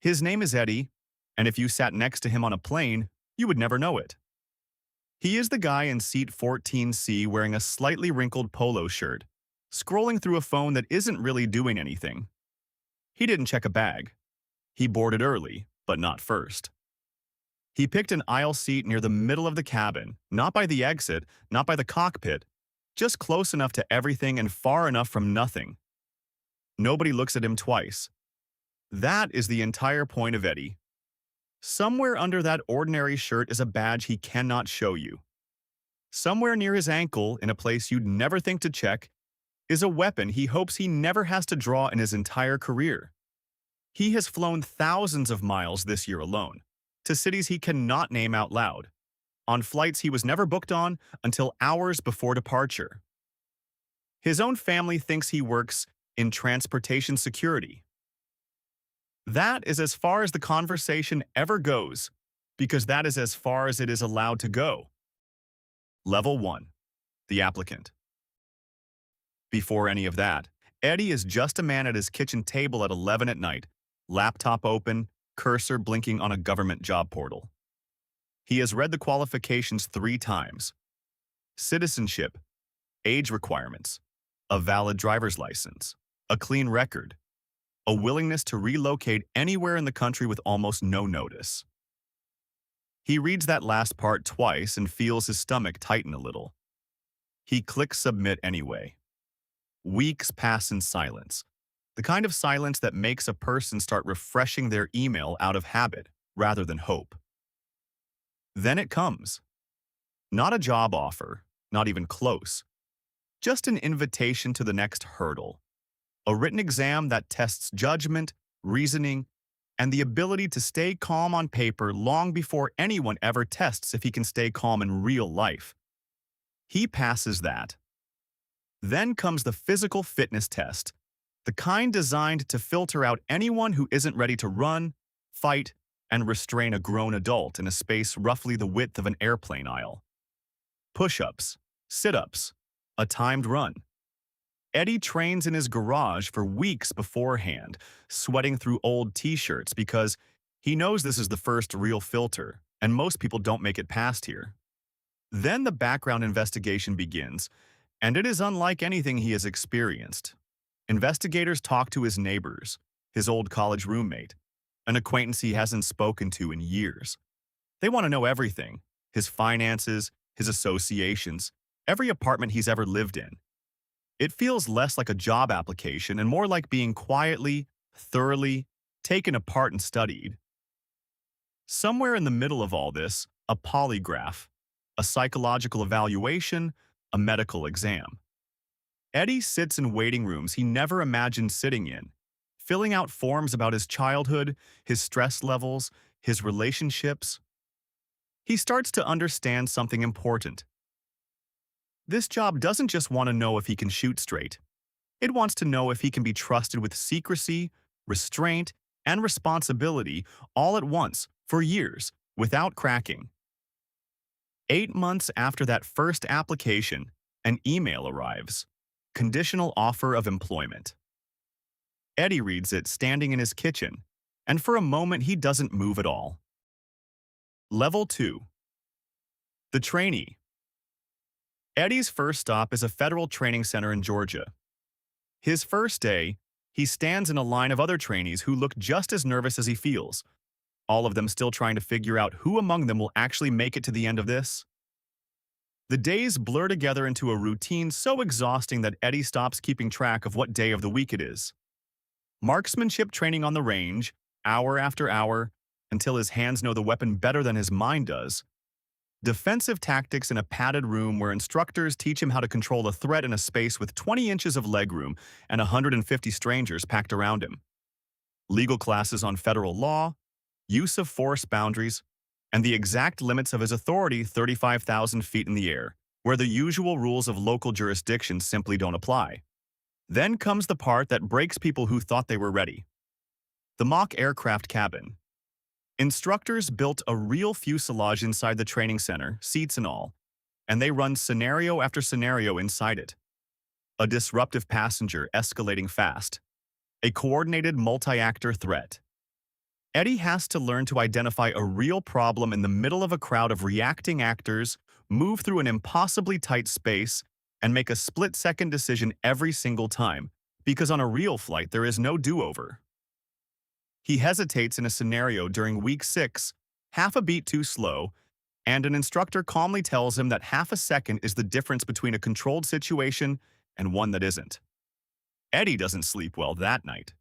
His name is Eddie, and if you sat next to him on a plane, you would never know it. He is the guy in seat 14C wearing a slightly wrinkled polo shirt, scrolling through a phone that isn't really doing anything. He didn't check a bag. He boarded early, but not first. He picked an aisle seat near the middle of the cabin, not by the exit, not by the cockpit, just close enough to everything and far enough from nothing. Nobody looks at him twice. That is the entire point of Eddie. Somewhere under that ordinary shirt is a badge he cannot show you. Somewhere near his ankle, in a place you'd never think to check, is a weapon he hopes he never has to draw in his entire career. He has flown thousands of miles this year alone, to cities he cannot name out loud, on flights he was never booked on until hours before departure. His own family thinks he works in transportation security. That is as far as the conversation ever goes, because that is as far as it is allowed to go. Level 1. The applicant. Before any of that, Eddie is just a man at his kitchen table at 11 at night, laptop open, cursor blinking on a government job portal. He has read the qualifications 3 times. Citizenship, age requirements, a valid driver's license, a clean record, a willingness to relocate anywhere in the country with almost no notice. He reads that last part twice and feels his stomach tighten a little. He clicks submit anyway. Weeks pass in silence, the kind of silence that makes a person start refreshing their email out of habit rather than hope. Then it comes. Not a job offer, not even close. Just an invitation to the next hurdle. A written exam that tests judgment, reasoning, and the ability to stay calm on paper long before anyone ever tests if he can stay calm in real life. He passes that. Then comes the physical fitness test, the kind designed to filter out anyone who isn't ready to run, fight, and restrain a grown adult in a space roughly the width of an airplane aisle. Push-ups, sit-ups, a timed run. Eddie trains in his garage for weeks beforehand, sweating through old t-shirts because he knows this is the first real filter, and most people don't make it past here. Then the background investigation begins, and it is unlike anything he has experienced. Investigators talk to his neighbors, his old college roommate, an acquaintance he hasn't spoken to in years. They want to know everything: his finances, his associations, every apartment he's ever lived in. It feels less like a job application and more like being quietly, thoroughly taken apart and studied. Somewhere in the middle of all this, a polygraph, a psychological evaluation, a medical exam. Eddie sits in waiting rooms he never imagined sitting in, filling out forms about his childhood, his stress levels, his relationships. He starts to understand something important. This job doesn't just want to know if he can shoot straight. It wants to know if he can be trusted with secrecy, restraint, and responsibility all at once, for years, without cracking. 8 months after that first application, an email arrives. Conditional offer of employment. Eddie reads it standing in his kitchen, and for a moment he doesn't move at all. Level 2. The trainee. Eddie's first stop is a federal training center in Georgia. His first day, he stands in a line of other trainees who look just as nervous as he feels, all of them still trying to figure out who among them will actually make it to the end of this. The days blur together into a routine so exhausting that Eddie stops keeping track of what day of the week it is. Marksmanship training on the range, hour after hour, until his hands know the weapon better than his mind does. Defensive tactics in a padded room where instructors teach him how to control a threat in a space with 20 inches of legroom and 150 strangers packed around him. Legal classes on federal law, use of force boundaries, and the exact limits of his authority 35,000 feet in the air, where the usual rules of local jurisdiction simply don't apply. Then comes the part that breaks people who thought they were ready. The mock aircraft cabin. Instructors built a real fuselage inside the training center, seats and all, and they run scenario after scenario inside it. A disruptive passenger escalating fast. A coordinated multi-actor threat. Eddie has to learn to identify a real problem in the middle of a crowd of reacting actors, move through an impossibly tight space, and make a split-second decision every single time, because on a real flight there is no do-over. He hesitates in a scenario during week 6, half a beat too slow, and an instructor calmly tells him that half a second is the difference between a controlled situation and one that isn't. Eddie doesn't sleep well that night.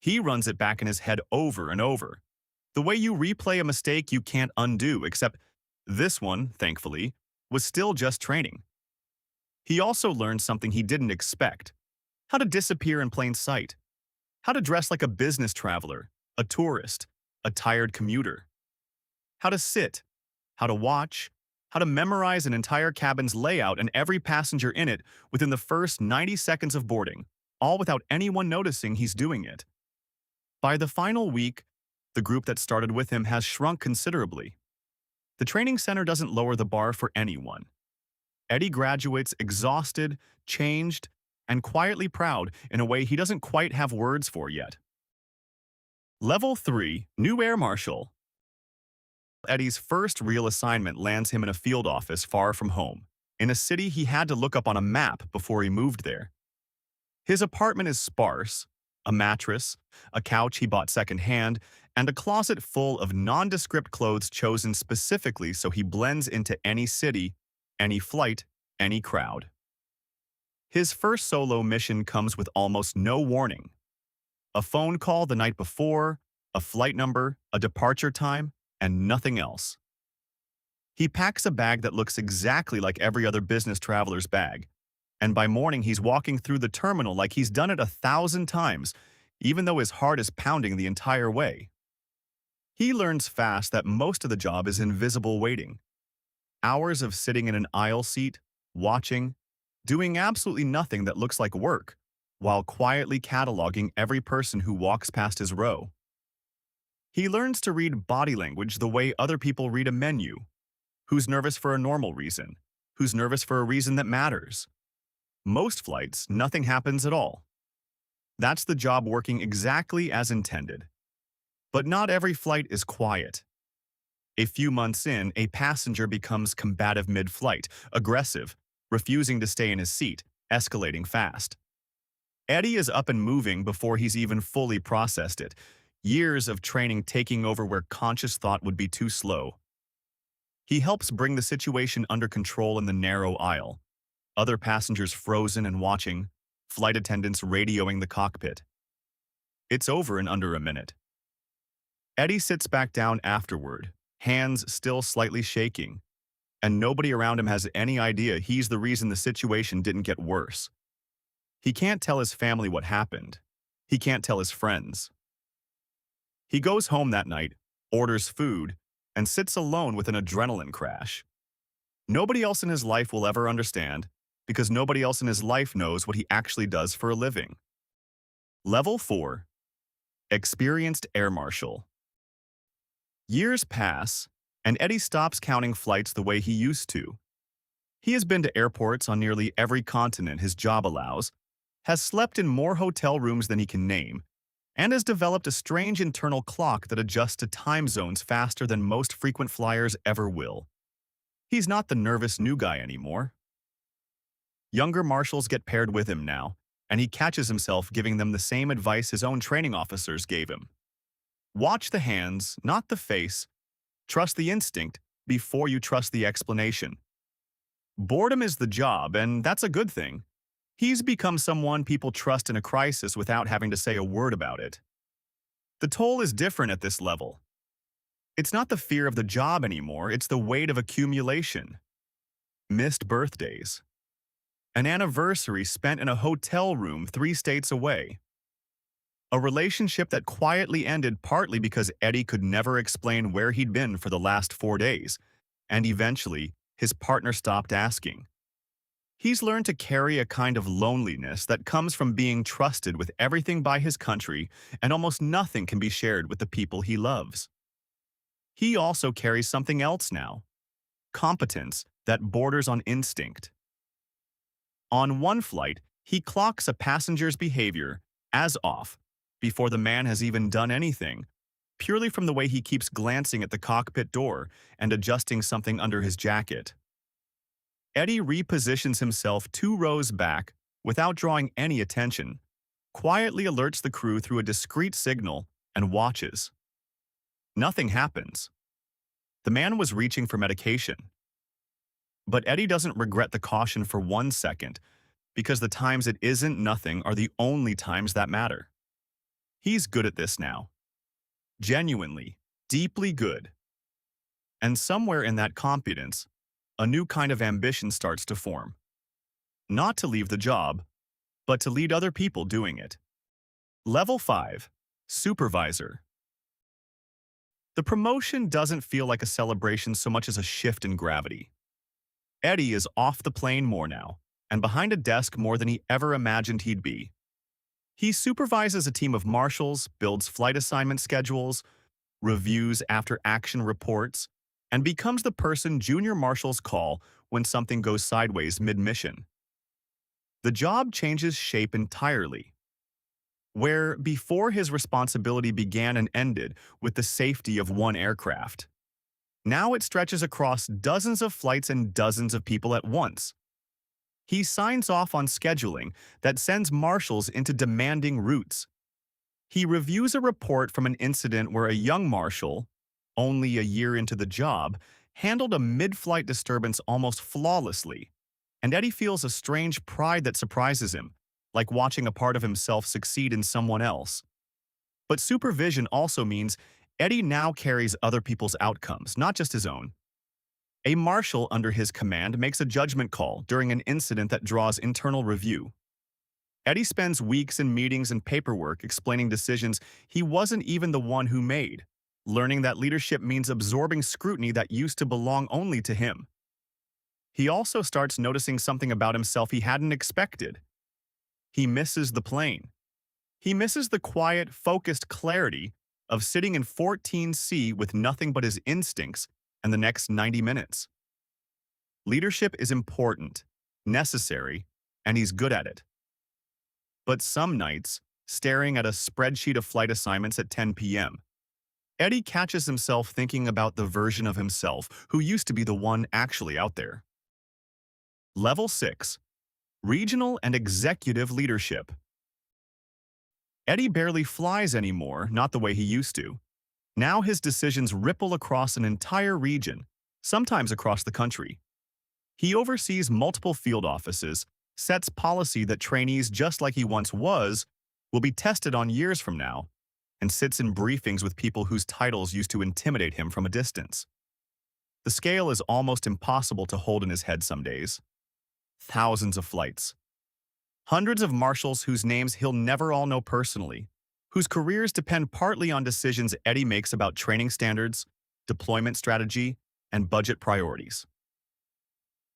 He runs it back in his head over and over. The way you replay a mistake you can't undo, except this one, thankfully, was still just training. He also learned something he didn't expect: how to disappear in plain sight, how to dress like a business traveler, a tourist, a tired commuter, how to sit, how to watch, how to memorize an entire cabin's layout and every passenger in it within the first 90 seconds of boarding, all without anyone noticing he's doing it. By the final week, the group that started with him has shrunk considerably. The training center doesn't lower the bar for anyone. Eddie graduates exhausted, changed, and quietly proud in a way he doesn't quite have words for yet. Level 3, New Air Marshal. Eddie's first real assignment lands him in a field office far from home, in a city he had to look up on a map before he moved there. His apartment is sparse: a mattress, a couch he bought secondhand, and a closet full of nondescript clothes chosen specifically so he blends into any city, any flight, any crowd. His first solo mission comes with almost no warning. A phone call the night before, a flight number, a departure time, and nothing else. He packs a bag that looks exactly like every other business traveler's bag, and by morning he's walking through the terminal like he's done it 1,000 times, even though his heart is pounding the entire way. He learns fast that most of the job is invisible waiting. Hours of sitting in an aisle seat, watching, doing absolutely nothing that looks like work, while quietly cataloging every person who walks past his row. He learns to read body language the way other people read a menu: who's nervous for a normal reason, who's nervous for a reason that matters. Most flights, nothing happens at all. That's the job working exactly as intended. But not every flight is quiet. A few months in, a passenger becomes combative mid-flight, aggressive, refusing to stay in his seat, escalating fast. Eddie is up and moving before he's even fully processed it, years of training taking over where conscious thought would be too slow. He helps bring the situation under control in the narrow aisle, other passengers frozen and watching, flight attendants radioing the cockpit. It's over in under a minute. Eddie sits back down afterward, hands still slightly shaking, and nobody around him has any idea he's the reason the situation didn't get worse. He can't tell his family what happened. He can't tell his friends. He goes home that night, orders food, and sits alone with an adrenaline crash. Nobody else in his life will ever understand, because nobody else in his life knows what he actually does for a living. Level 4, Experienced Air Marshal. Years pass, and Eddie stops counting flights the way he used to. He has been to airports on nearly every continent his job allows, has slept in more hotel rooms than he can name, and has developed a strange internal clock that adjusts to time zones faster than most frequent flyers ever will. He's not the nervous new guy anymore. Younger marshals get paired with him now, and he catches himself giving them the same advice his own training officers gave him. Watch the hands, not the face. Trust the instinct before you trust the explanation. Boredom is the job, and that's a good thing. He's become someone people trust in a crisis without having to say a word about it. The toll is different at this level. It's not the fear of the job anymore, it's the weight of accumulation. Missed birthdays. An anniversary spent in a hotel room 3 states away. A relationship that quietly ended partly because Eddie could never explain where he'd been for the last 4 days, and eventually, his partner stopped asking. He's learned to carry a kind of loneliness that comes from being trusted with everything by his country, and almost nothing can be shared with the people he loves. He also carries something else now: competence that borders on instinct. On one flight, he clocks a passenger's behavior as off before the man has even done anything, purely from the way he keeps glancing at the cockpit door and adjusting something under his jacket. Eddie repositions himself 2 rows back without drawing any attention, quietly alerts the crew through a discreet signal, and watches. Nothing happens. The man was reaching for medication. But Eddie doesn't regret the caution for 1 second, because the times it isn't nothing are the only times that matter. He's good at this now. Genuinely, deeply good. And somewhere in that competence, a new kind of ambition starts to form. Not to leave the job, but to lead other people doing it. Level 5. Supervisor. The promotion doesn't feel like a celebration so much as a shift in gravity. Eddie is off the plane more now, and behind a desk more than he ever imagined he'd be. He supervises a team of marshals, builds flight assignment schedules, reviews after-action reports, and becomes the person junior marshals call when something goes sideways mid-mission. The job changes shape entirely. Where before his responsibility began and ended with the safety of one aircraft, now it stretches across dozens of flights and dozens of people at once. He signs off on scheduling that sends marshals into demanding routes. He reviews a report from an incident where a young marshal, only a year into the job, handled a mid-flight disturbance almost flawlessly, and Eddie feels a strange pride that surprises him, like watching a part of himself succeed in someone else. But supervision also means Eddie now carries other people's outcomes, not just his own. A marshal under his command makes a judgment call during an incident that draws internal review. Eddie spends weeks in meetings and paperwork explaining decisions he wasn't even the one who made, learning that leadership means absorbing scrutiny that used to belong only to him. He also starts noticing something about himself he hadn't expected. He misses the plane. He misses the quiet, focused clarity of sitting in 14C with nothing but his instincts and the next 90 minutes. Leadership is important, necessary, and he's good at it. But some nights, staring at a spreadsheet of flight assignments at 10 p.m., Eddie catches himself thinking about the version of himself who used to be the one actually out there. Level 6. Regional and Executive Leadership. Eddie barely flies anymore, not the way he used to. Now his decisions ripple across an entire region, sometimes across the country. He oversees multiple field offices, sets policy that trainees just like he once was will be tested on years from now, and sits in briefings with people whose titles used to intimidate him from a distance. The scale is almost impossible to hold in his head some days. Thousands of flights. Hundreds of marshals whose names he'll never all know personally, whose careers depend partly on decisions Eddie makes about training standards, deployment strategy, and budget priorities.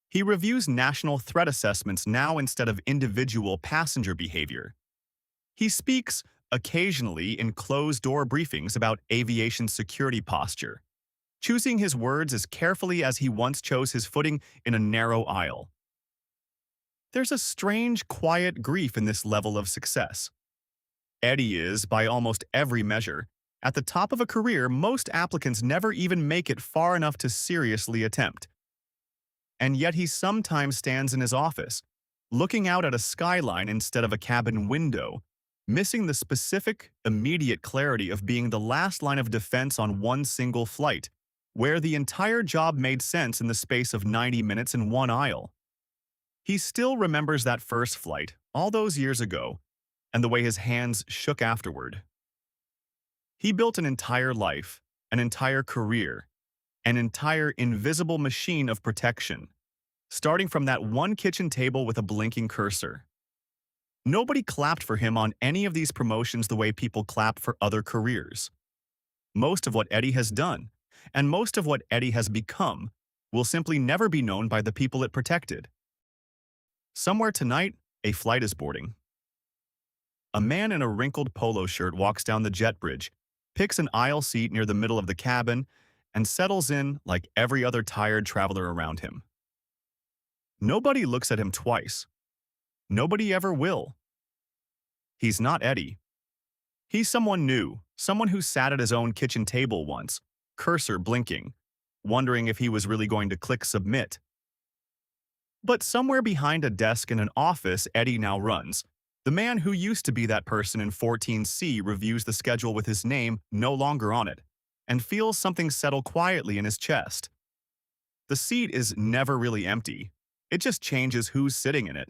He reviews national threat assessments now instead of individual passenger behavior. He speaks, occasionally in closed-door briefings about aviation security posture, choosing his words as carefully as he once chose his footing in a narrow aisle. There's a strange, quiet grief in this level of success. Eddie is, by almost every measure, at the top of a career most applicants never even make it far enough to seriously attempt. And yet he sometimes stands in his office, looking out at a skyline instead of a cabin window, missing the specific, immediate clarity of being the last line of defense on one single flight, where the entire job made sense in the space of 90 minutes in one aisle. He still remembers that first flight, all those years ago, and the way his hands shook afterward. He built an entire life, an entire career, an entire invisible machine of protection, starting from that one kitchen table with a blinking cursor. Nobody clapped for him on any of these promotions the way people clap for other careers. Most of what Eddie has done, and most of what Eddie has become, will simply never be known by the people it protected. Somewhere tonight, a flight is boarding. A man in a wrinkled polo shirt walks down the jet bridge, picks an aisle seat near the middle of the cabin, and settles in like every other tired traveler around him. Nobody looks at him twice. Nobody ever will. He's not Eddie. He's someone new, someone who sat at his own kitchen table once, cursor blinking, wondering if he was really going to click submit. But somewhere behind a desk in an office Eddie now runs, the man who used to be that person in 14C reviews the schedule with his name no longer on it, and feels something settle quietly in his chest. The seat is never really empty. It just changes who's sitting in it.